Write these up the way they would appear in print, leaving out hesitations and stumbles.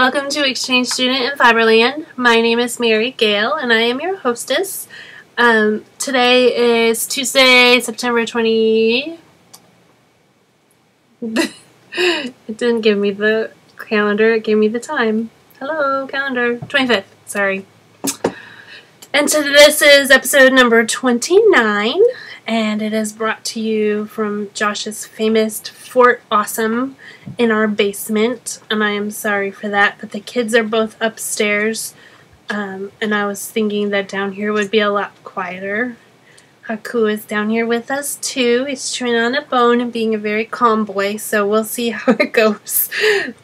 Welcome to Exchange Student in Fiberland. My name is Mary Gale, and I am your hostess. Today is Tuesday, September 20... It didn't give me the calendar, it gave me the time. Hello, calendar. 25th, sorry. And so this is episode number 29, and it is brought to you from Josh's famous Fort Awesome in our basement, and I am sorry for that, but the kids are both upstairs, and I was thinking that down here would be a lot quieter. Haku is down here with us too. He's chewing on a bone and being a very calm boy, so we'll see how it goes.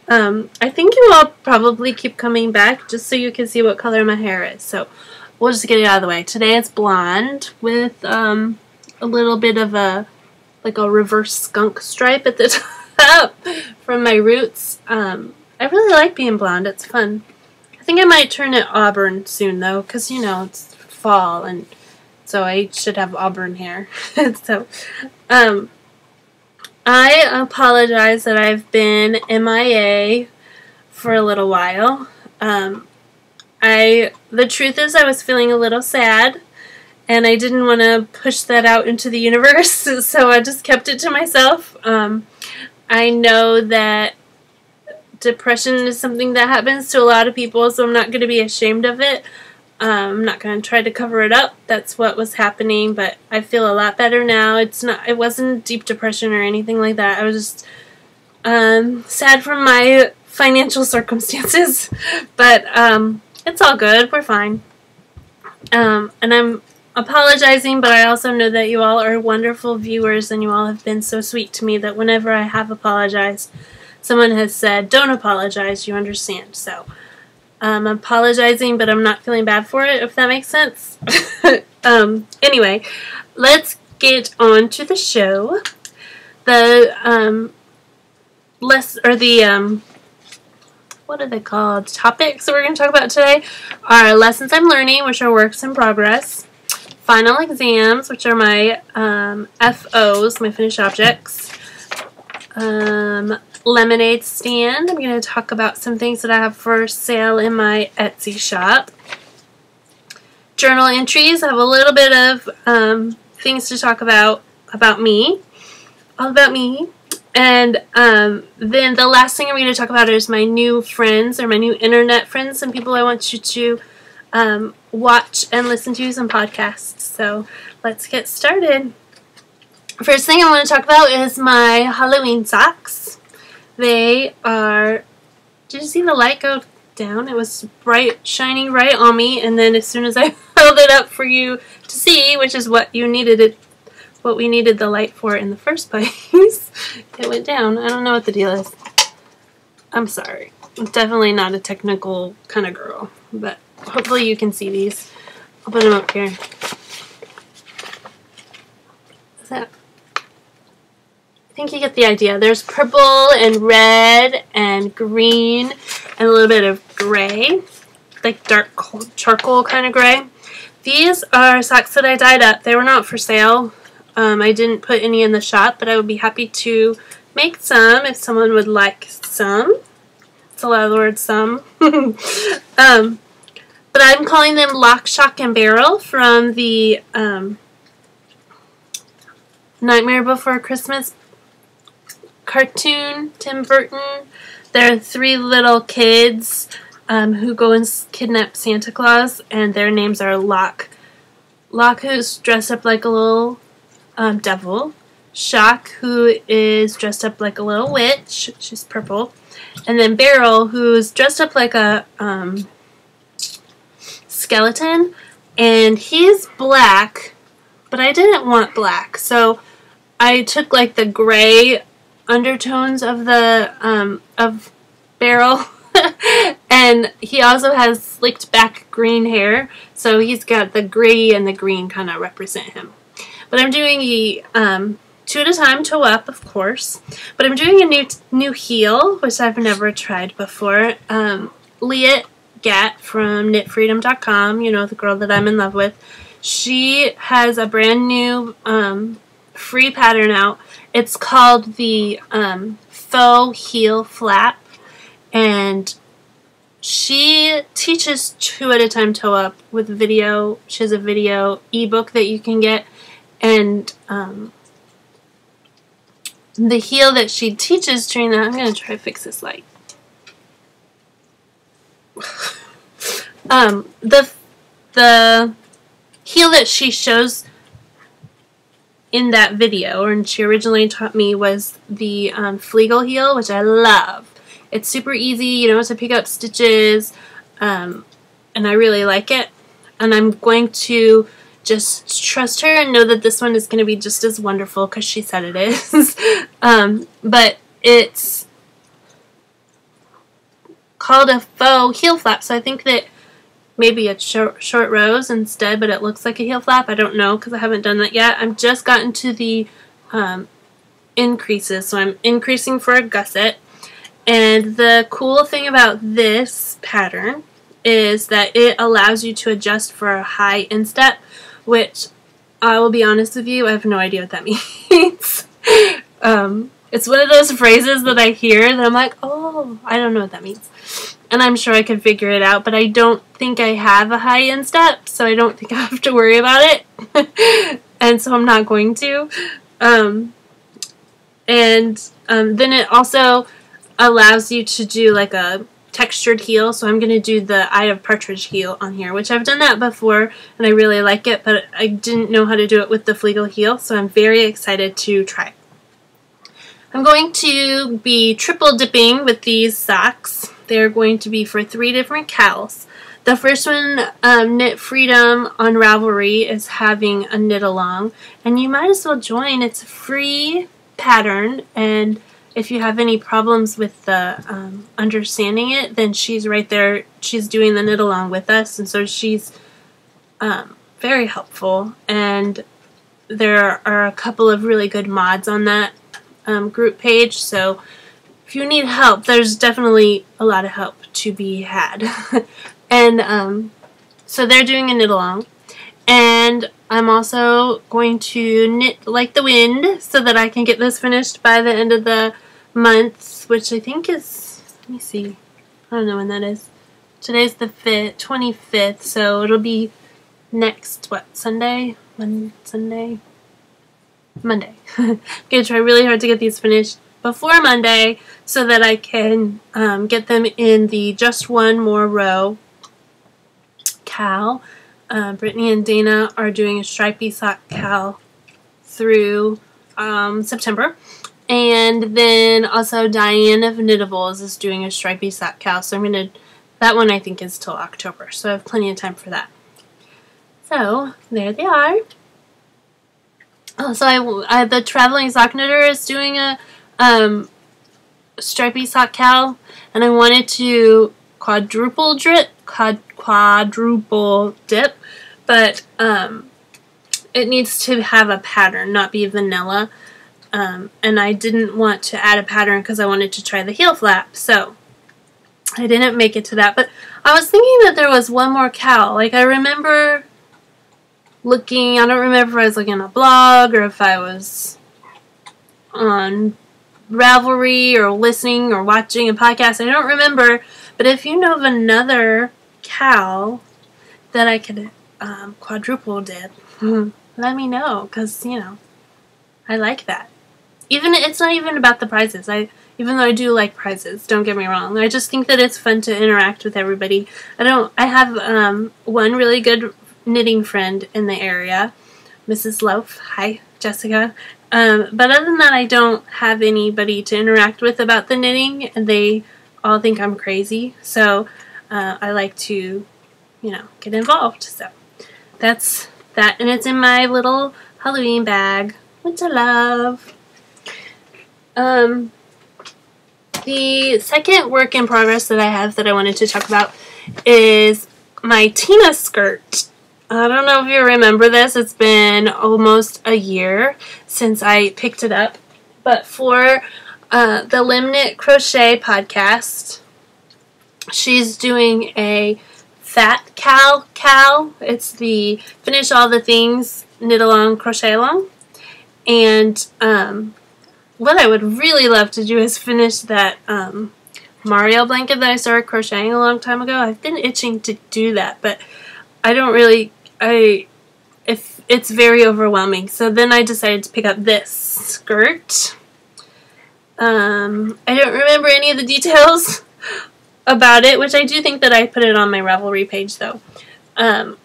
I think you all probably keep coming back just so you can see what color my hair is, so we'll just get it out of the way. Today it's blonde with a little bit of a reverse skunk stripe at the top from my roots. I really like being blonde. It's fun. I think I might turn it auburn soon though, because you know it's fall and so I should have auburn hair. So I apologize that I've been MIA for a little while. The truth is I was feeling a little sad, and I didn't want to push that out into the universe, so I just kept it to myself. I know that depression is something that happens to a lot of people, so I'm not going to be ashamed of it. I'm not going to try to cover it up. That's what was happening, but I feel a lot better now. It wasn't deep depression or anything like that. I was just sad from my financial circumstances, but it's all good. We're fine. And I'm apologizing, but I also know that you all are wonderful viewers, and you all have been so sweet to me that whenever I have apologized, someone has said, "Don't apologize, you understand." So I'm apologizing, but I'm not feeling bad for it, if that makes sense. Anyway, let's get on to the show. What are they called? Topics that we're going to talk about today are lessons I'm learning, which are works in progress, final exams, which are my FOs, my finished objects, lemonade stand. I'm going to talk about some things that I have for sale in my Etsy shop. Journal entries. I have a little bit of things to talk about me. All about me. And then the last thing I'm going to talk about is my new friends, or my new internet friends, some people I want you to watch and listen to some podcasts. So let's get started. First thing I want to talk about is my Halloween socks. They are, did you see the light go down? It was bright, shining right on me, and then as soon as I held it up for you to see, which is what we needed the light for in the first place, it went down. I don't know what the deal is. I'm sorry. I'm definitely not a technical kind of girl, but hopefully you can see these. I'll put them up here. Is that? I think you get the idea. There's purple and red and green and a little bit of gray, like dark charcoal kind of gray. These are socks that I dyed up. They were not for sale. I didn't put any in the shop, but I would be happy to make some if someone would like some. It's a lot of the word some. But I'm calling them Lock, Shock, and Barrel from the Nightmare Before Christmas cartoon, Tim Burton. They're three little kids who go and kidnap Santa Claus, and their names are Lock. Lock, who's dressed up like a little devil. Shock, who is dressed up like a little witch. She's purple. And then Barrel, who's dressed up like a skeleton, and he's black, but I didn't want black, so I took like the gray undertones of the of Barrel, and he also has slicked back green hair, so he's got the gray and the green kind of represent him. But I'm doing the 2 at a time, toe up, of course. But I'm doing a new heel, which I've never tried before. Leah Gatt from knitfreedom.com, you know, the girl that I'm in love with, she has a brand new free pattern out. It's called the Faux Heel Flap, and she teaches 2 at a time toe up with video. She has a video ebook that you can get, and the heel that she teaches during that, I'm going to try to fix this light. The heel that she shows in that video, or she originally taught me, was the Flegel heel, which I love. It's super easy, you don't have to pick up stitches, and I really like it. And I'm going to just trust her and know that this one is going to be just as wonderful because she said it is. But it's called a faux heel flap, so I think that maybe it's short rows instead, but it looks like a heel flap. I don't know because I haven't done that yet. I've just gotten to the increases, so I'm increasing for a gusset. And the cool thing about this pattern is that it allows you to adjust for a high instep, which I will be honest with you, I have no idea what that means. It's one of those phrases that I hear that I'm like, oh, I don't know what that means. And I'm sure I could figure it out, but I don't think I have a high instep, so I don't think I have to worry about it. And so I'm not going to. Then it also allows you to do like a textured heel, so I'm going to do the Eye of Partridge heel on here, which I've done that before, and I really like it, but I didn't know how to do it with the Flegel heel, so I'm very excited to try it. I'm going to be triple dipping with these socks. They're going to be for 3 different cals. The first one, Knit Freedom on Ravelry, is having a knit along, and you might as well join. It's a free pattern, and if you have any problems with the understanding it, then she's right there. She's doing the knit along with us, and so she's very helpful, and there are a couple of really good mods on that group page, so if you need help, there's definitely a lot of help to be had. And so they're doing a knit along, and I'm also going to knit like the wind so that I can get this finished by the end of the month, which I think is, let me see, I don't know when that is. Today's the 25th, so it'll be next, what, Sunday? Sunday? Monday. I'm going to try really hard to get these finished before Monday so that I can get them in the Just One More Row cal. Brittany and Dana are doing a stripy sock cal through September. And then also Diane of Knitables is doing a stripy sock cal. So I'm going to, that one I think is till October. So I have plenty of time for that. So there they are. Oh, so the Traveling Sock Knitter is doing a stripy sock cal, and I wanted to quadruple dip, but it needs to have a pattern, not be vanilla. And I didn't want to add a pattern because I wanted to try the heel flap, so I didn't make it to that. But I was thinking that there was one more cal. Like, I remember looking, I don't remember if I was looking on a blog or if I was on Ravelry or listening or watching a podcast. I don't remember, but if you know of another cal that I could quadruple dip, let me know, because, you know, I like that. Even it's not even about the prizes. Even though I do like prizes, don't get me wrong. I just think that it's fun to interact with everybody. I have one really good knitting friend in the area, Mrs. Loaf. Hi, Jessica. But other than that, I don't have anybody to interact with about the knitting, and they all think I'm crazy. So I like to, you know, get involved. So that's that, and it's in my little Halloween bag, which I love. The second work in progress that I have that I wanted to talk about is my Tina skirt. I don't know if you remember this. It's been almost a year since I picked it up. But for the Limknit Crochet podcast, she's doing a fat cal. It's the Finish All the Things, Knit Along, Crochet Along. And what I would really love to do is finish that Mario blanket that I started crocheting a long time ago. I've been itching to do that, but I don't really, if it's very overwhelming. So then I decided to pick up this skirt. I don't remember any of the details about it, which I do think that I put it on my Ravelry page though.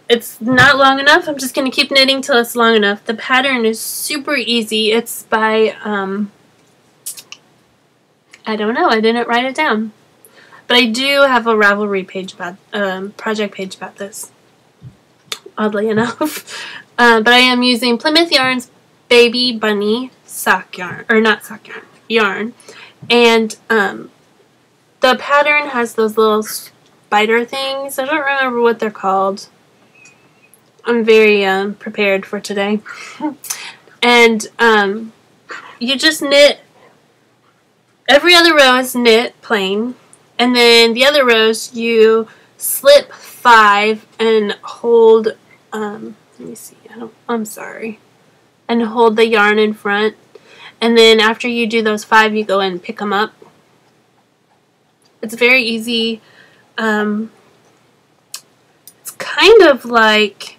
It's not long enough. I'm just going to keep knitting till it's long enough. The pattern is super easy. It's by, I don't know. I didn't write it down. But I do have a Ravelry page about, project page about this. Oddly enough. But I am using Plymouth Yarn's Baby Bunny sock yarn. Or not sock yarn. Yarn. And, the pattern has those little spider things. I don't remember what they're called. I'm very prepared for today. And you just knit, every other row is knit plain, and then the other rows you slip 5 and hold, let me see, I'm sorry, and hold the yarn in front, and then after you do those 5 you go and pick them up. It's very easy. It's kind of like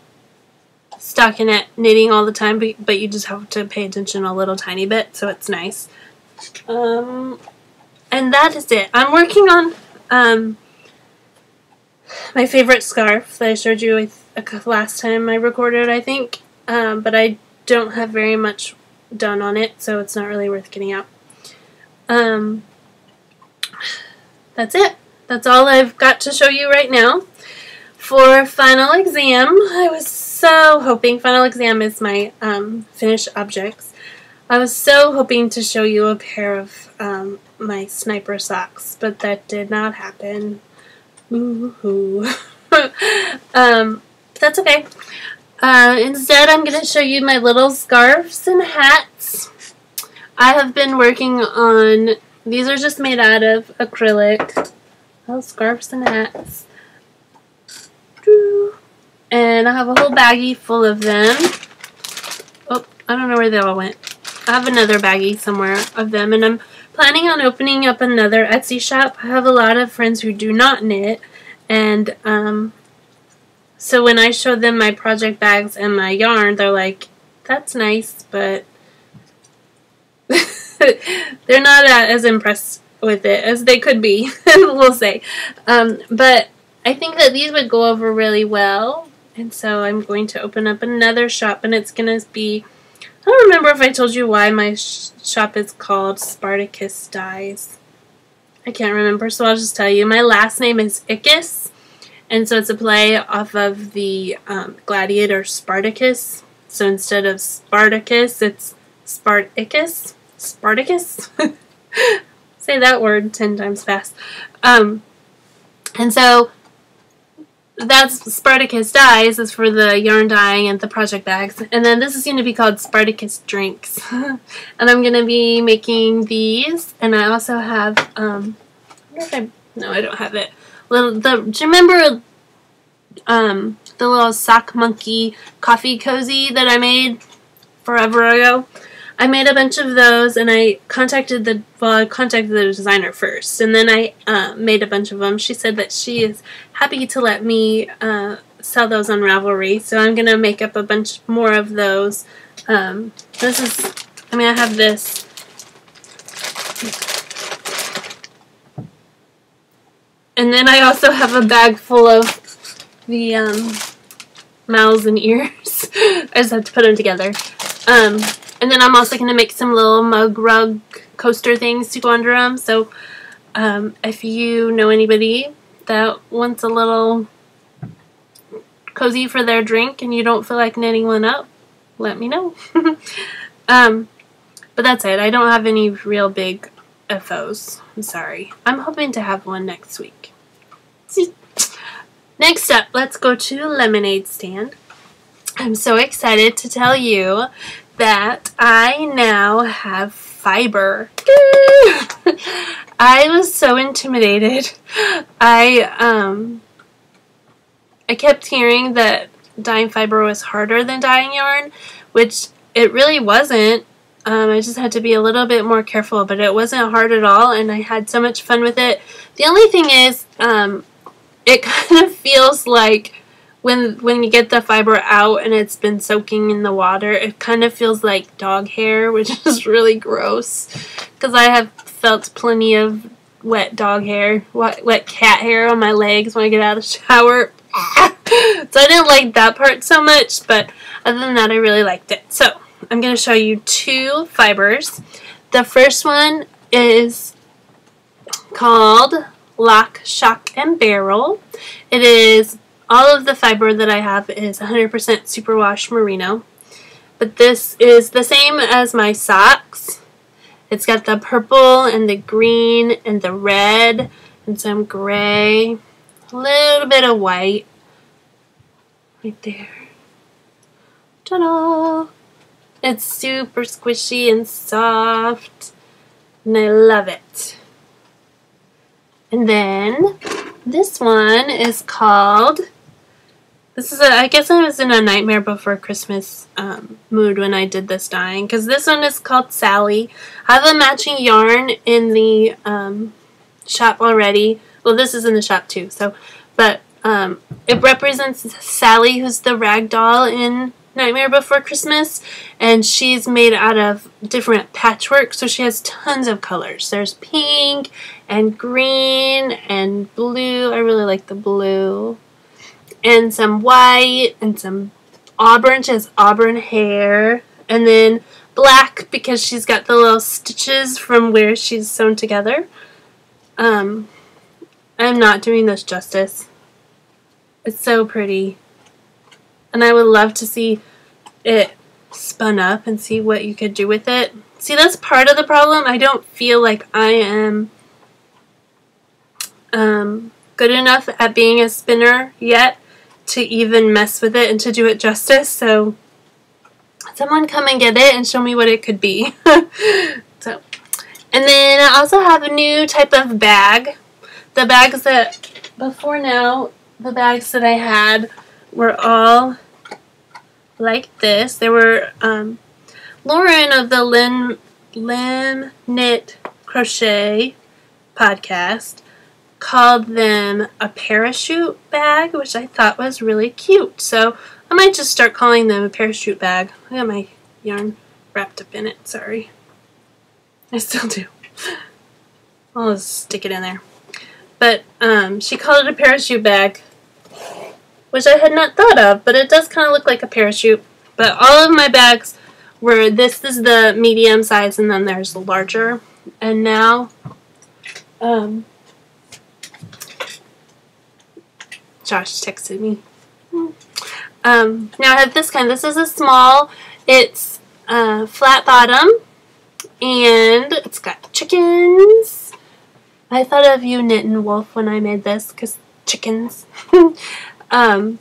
stockinette knitting all the time, but you just have to pay attention a little tiny bit, so it's nice. And that is it. I'm working on my favorite scarf that I showed you last time I recorded, I think, but I don't have very much done on it, so it's not really worth getting out. That's it. That's all I've got to show you right now. For final exam, I was so hoping, final exam is my finished objects. I was so hoping to show you a pair of my sniper socks, but that did not happen. Ooh. That's okay. Instead, I'm going to show you my little scarves and hats. I have been working on, these are just made out of acrylic. Oh, scarves and hats. And I have a whole baggie full of them. Oh, I don't know where they all went. I have another baggie somewhere of them, and I'm planning on opening up another Etsy shop. I have a lot of friends who do not knit, and so when I show them my project bags and my yarn, they're like, that's nice, but they're not as impressed with it as they could be, we'll say. But I think that these would go over really well, and so I'm going to open up another shop, and it's going to be, I don't remember if I told you why my shop is called Spartacus Dyes. I can't remember, so I'll just tell you. My last name is Ickes, and so it's a play off of the gladiator Spartacus. So instead of Spartacus, it's Spartacus. Spartacus? Say that word 10 times fast. And so that's Spartacus Dyes is for the yarn dyeing and the project bags. And then this is going to be called Spartacus Drinks. And I'm going to be making these. And I also have, no, I don't have it. Do you remember the little sock monkey coffee cozy that I made forever ago? I made a bunch of those, and I contacted the designer first, and then I made a bunch of them. She said that she is happy to let me sell those on Ravelry, so I'm going to make up a bunch more of those. This is, I mean, I have this. And then I also have a bag full of the mouths and ears. I just have to put them together. And then I'm also going to make some little mug rug coaster things to go under them. So if you know anybody that wants a little cozy for their drink and you don't feel like knitting one up, let me know. But that's it. I don't have any real big FOs. I'm sorry. I'm hoping to have one next week. Next up, let's go to Lemonade Stand. I'm so excited to tell you that I now have fiber. I was so intimidated. I kept hearing that dyeing fiber was harder than dyeing yarn, which it really wasn't. I just had to be a little bit more careful, but it wasn't hard at all, and I had so much fun with it. The only thing is, it kind of feels like when you get the fiber out and it's been soaking in the water, it kind of feels like dog hair, which is really gross, because I have felt plenty of wet dog hair, wet cat hair on my legs when I get out of the shower. So I didn't like that part so much, but other than that, I really liked it. So I'm going to show you 2 fibers. The first one is called Lock, Shock, and Barrel. It is, all of the fiber that I have is 100% superwash merino. But this is the same as my socks. It's got the purple and the green and the red and some gray. A little bit of white. Right there. Ta-da! It's super squishy and soft, and I love it. And then this one is called, I guess I was in a Nightmare Before Christmas mood when I did this dyeing, because this one is called Sally. I have a matching yarn in the shop already. Well, this is in the shop too, but it represents Sally, who's the rag doll in Nightmare Before Christmas, and she's made out of different patchwork, so she has tons of colors. There's pink and green and blue. I really like the blue. And some white and some auburn. She has auburn hair. And then black, because she's got the little stitches from where she's sewn together. I'm not doing this justice. It's so pretty. And I would love to see it spun up and see what you could do with it. See, that's part of the problem. I don't feel like I am good enough at being a spinner yet to even mess with it and to do it justice. So someone come and get it and show me what it could be. So, and then I also have a new type of bag. The bags that, before now, the bags that I had were all like this. They were, Lauren of the Lim Knit Crochet podcast called them a parachute bag, which I thought was really cute. So I might just start calling them a parachute bag. I got my yarn wrapped up in it, sorry. I still do. I'll just stick it in there. But she called it a parachute bag, which I had not thought of, but it does kind of look like a parachute. But all of my bags were, this is the medium size, and then there's the larger. And now, Josh texted me. Now I have this kind. This is a small. It's flat bottom, and it's got chickens. I thought of you, Knit and Wolf, when I made this, because chickens. And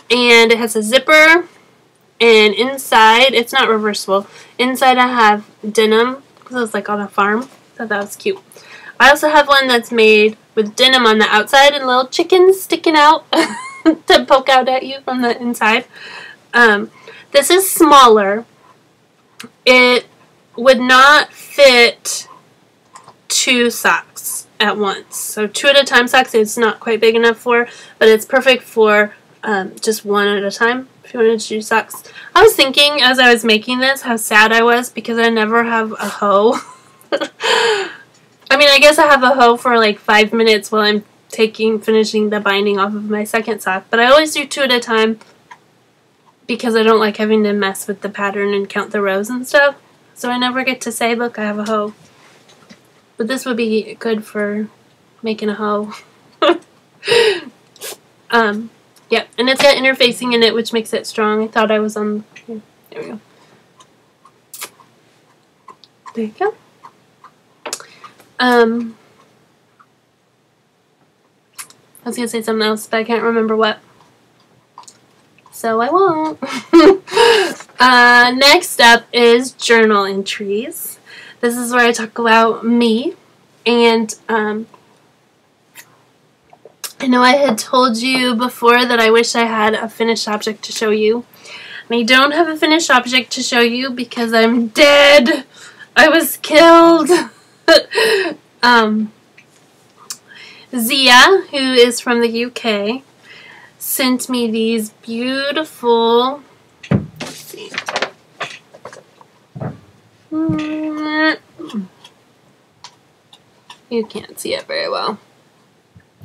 it has a zipper, and inside, it's not reversible. Inside I have denim, because I was like on a farm. Thought that was cute. I also have one that's made with denim on the outside and little chickens sticking out to poke out at you from the inside. This is smaller. It would not fit 2 socks at once. So 2 at a time socks it's not quite big enough for, but it's perfect for just 1 at a time if you wanted to do socks. I was thinking as I was making this how sad I was because I never have a hoe. I mean, I guess I have a hoe for like 5 minutes while I'm finishing the binding off of my second sock, but I always do 2 at a time because I don't like having to mess with the pattern and count the rows and stuff. So I never get to say, look, I have a hoe. But this would be good for making a hoe. Yep, and it's got interfacing in it, which makes it strong. I thought I was on here. There we go. There you go. I was going to say something else, but I can't remember what. So I won't. Next up is journal entries. This is where I talk about me. And I know I had told you before that I wish I had a finished object to show you. I don't have a finished object to show you because I'm dead. I was killed. Zia, who is from the UK, sent me these beautiful, let's see. You can't see it very well.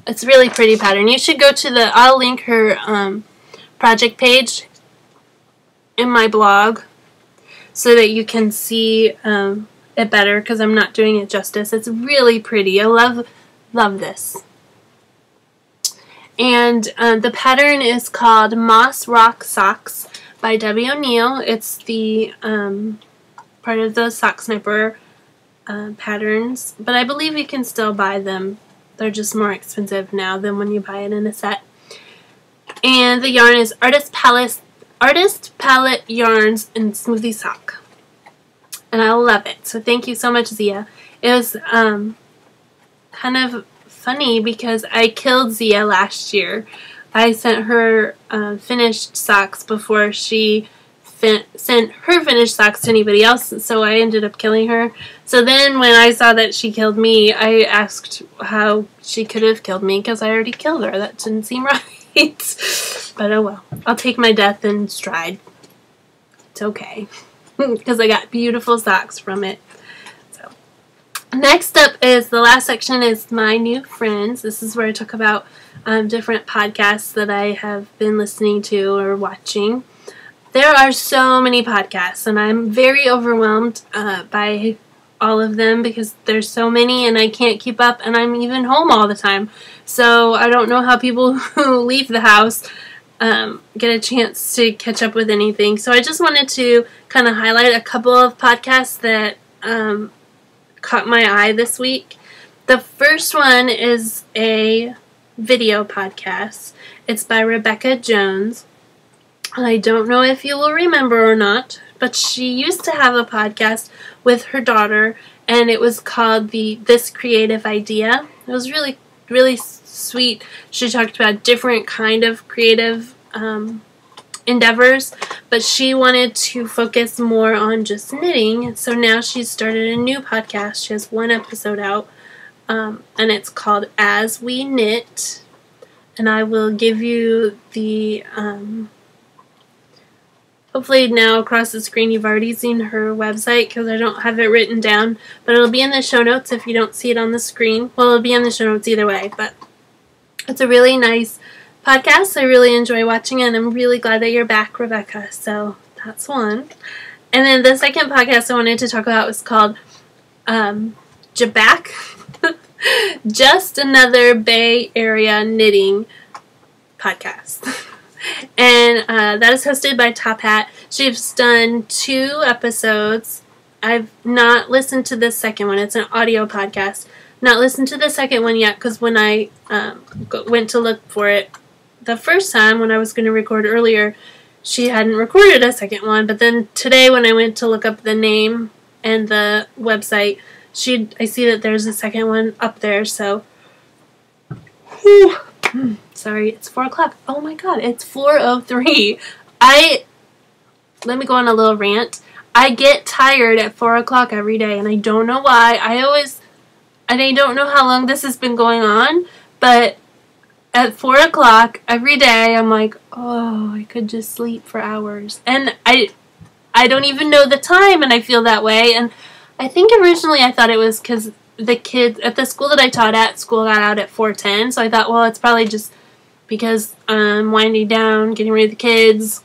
It's a really pretty pattern. You should go to I'll link her project page in my blog so that you can see it better, because I'm not doing it justice. It's really pretty. I love this. And the pattern is called Moss Rock Socks by Debbie O'Neill. It's the part of the Sock Sniper patterns, but I believe you can still buy them. They're just more expensive now than when you buy it in a set. And the yarn is Artist Palette Yarns in Smoothie Sock. And I love it. So thank you so much, Zia. It was kind of funny because I killed Zia last year. I sent her finished socks before she sent her finished socks to anybody else, so I ended up killing her. So then when I saw that she killed me, I asked how she could have killed me because I already killed her. That didn't seem right. But oh well. I'll take my death in stride. It's okay. Because I got beautiful socks from it. So next up is the last section is my new friends. This is where I talk about different podcasts that I have been listening to or watching. There are so many podcasts, and I'm very overwhelmed by all of them because there's so many and I can't keep up, and I'm even home all the time. So I don't know how people who leave the house get a chance to catch up with anything. So I just wanted to kind of highlight a couple of podcasts that caught my eye this week. The first one is a video podcast. It's by Rebecca Jones. I don't know if you will remember or not, but she used to have a podcast with her daughter, and it was called This Creative Idea. It was really, really sweet. She talked about different kind of creative endeavors, but she wanted to focus more on just knitting, so now she's started a new podcast. She has one episode out, and it's called As We Knit, and I will give you the hopefully now across the screen you've already seen her website because I don't have it written down, but it'll be in the show notes if you don't see it on the screen. Well, it'll be in the show notes either way, but it's a really nice podcast. I really enjoy watching it, and I'm really glad that you're back, Rebecca. So that's one. And then the second podcast I wanted to talk about was called Jaback, Just Another Bay Area Knitting Podcast. And that is hosted by Top Hat. She's done 2 episodes. I've not listened to the second one. It's an audio podcast. Not listened to the second one yet because when I went to look for it the first time when I was going to record earlier, she hadn't recorded a second one. But then today when I went to look up the name and the website, I see that there's a second one up there. So, whew. Sorry, it's 4 o'clock. Oh my god, it's 4:03. Let me go on a little rant. I get tired at 4 o'clock every day, and I don't know why. And I don't know how long this has been going on, but at 4 o'clock every day, I'm like, oh, I could just sleep for hours. And I don't even know the time, and I feel that way. And I think originally I thought it was because the kids at the school that I taught at, school got out at 4:10, so I thought, well, it's probably just because I'm winding down, getting rid of the kids.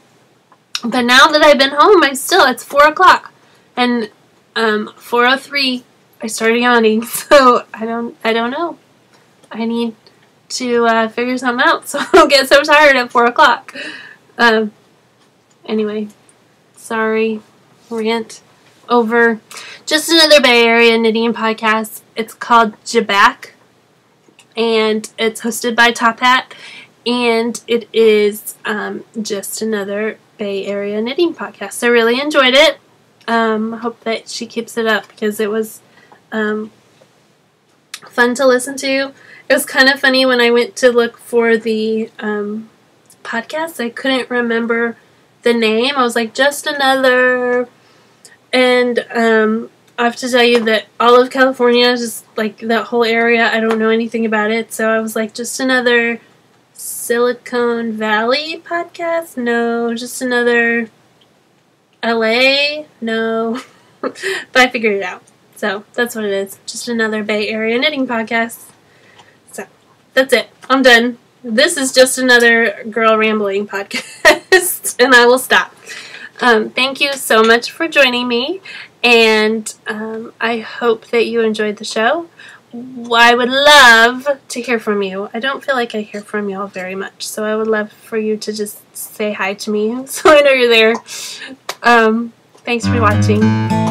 But now that I've been home, it's 4 o'clock, and 4:03, I started yawning, so I don't know. I need to figure something out, so I don't get so tired at 4 o'clock. Anyway, sorry, rant over. Just Another Bay Area Knitting Podcast. It's called Jaback, and it's hosted by Top Hat, and it is just another Bay Area knitting podcast. I really enjoyed it. Hope that she keeps it up because it was fun to listen to. It was kind of funny when I went to look for the podcast. I couldn't remember the name. I was like, just another. And I have to tell you that all of California, just like that whole area, I don't know anything about it. So I was like, just another Silicon Valley podcast? No. Just another LA? No. But I figured it out. So that's what it is. Just another Bay Area knitting podcast. So that's it. I'm done. This is just another girl rambling podcast. And I will stop. Thank you so much for joining me, and I hope that you enjoyed the show. I would love to hear from you. I don't feel like I hear from y'all very much, so I would love for you to just say hi to me so I know you're there. Thanks for watching.